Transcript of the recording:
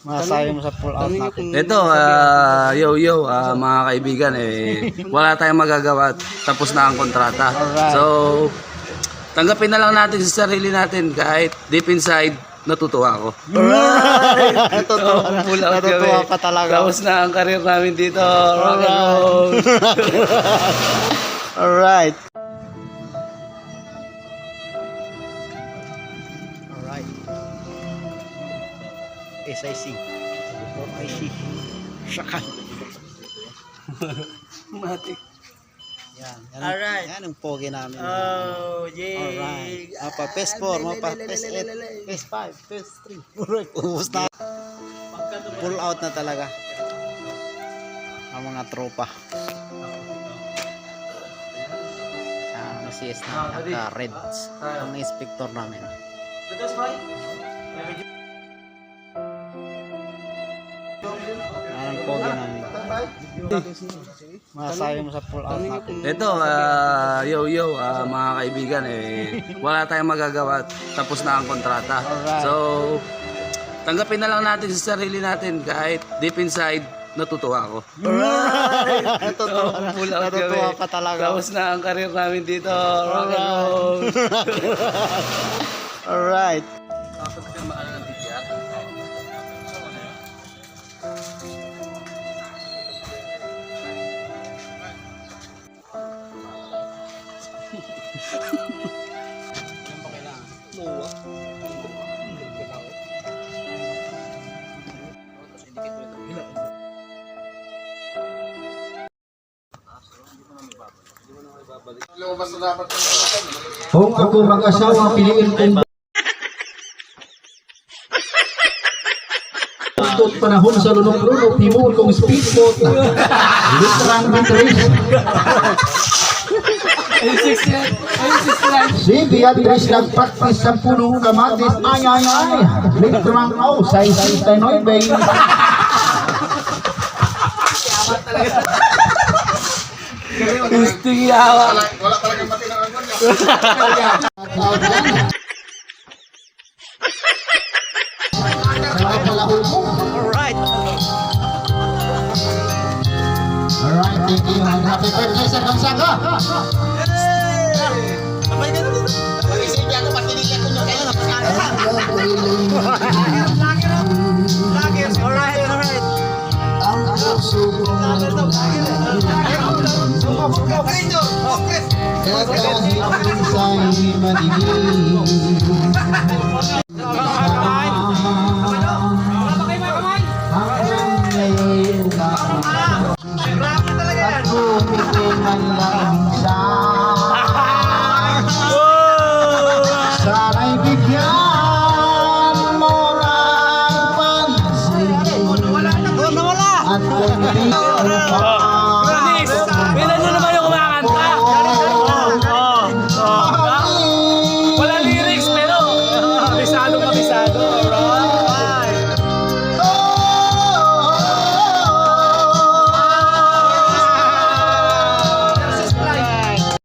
Masasabi mo sa pull out natin. Ito, mga kaibigan, wala tayong magagawa. Tapos na ang kontrata. Alright. So, tanggapin na lang natin sa sarili natin kahit deep inside, natutuwa ako. Alright! Natutuwa pa talaga. Tapos na ang karir namin dito. Rock and roll! Alright. Alright. SIC. IC. Shakan. Matik. Yan. Alright. Yan ang pogi namin. Oh, yeah. Alright. Mapa PES 4, mapa PES 8, PES 5, PES 3. Alright. Ubus na. Pull out na talaga. Ang mga tropa. CS na naka-reds. Ang inspector namin. Ang pogi namin. Masasabi mo sa pull out natin. Ito, mga kaibigan, wala tayong magagawa. Tapos na ang kontrata. Alright. So, tanggapin na lang natin sa sarili natin kahit deep inside, natutuwa ako. Alright! Natutuwa pa talaga. Tapos na ang karir namin dito. Rock and roll! Alright. Kung ako mag-asawa, piliin kong at panahon sa lunok-lunok, himuon kong speedboat na literang batteries. Si Beatrice nagpraktis sa punong kamatis, ay, literang sa isang bay. Gusting yawa. Wala talagang mati ng angkon niya. Alright. Alright, thank you. Happy birthday sa Gonzaga. Alright. Sana'y bigyan mo ng pansin at kung di ko Bilan nyo naman yung kumakanta. Wala lyrics pero kabisado.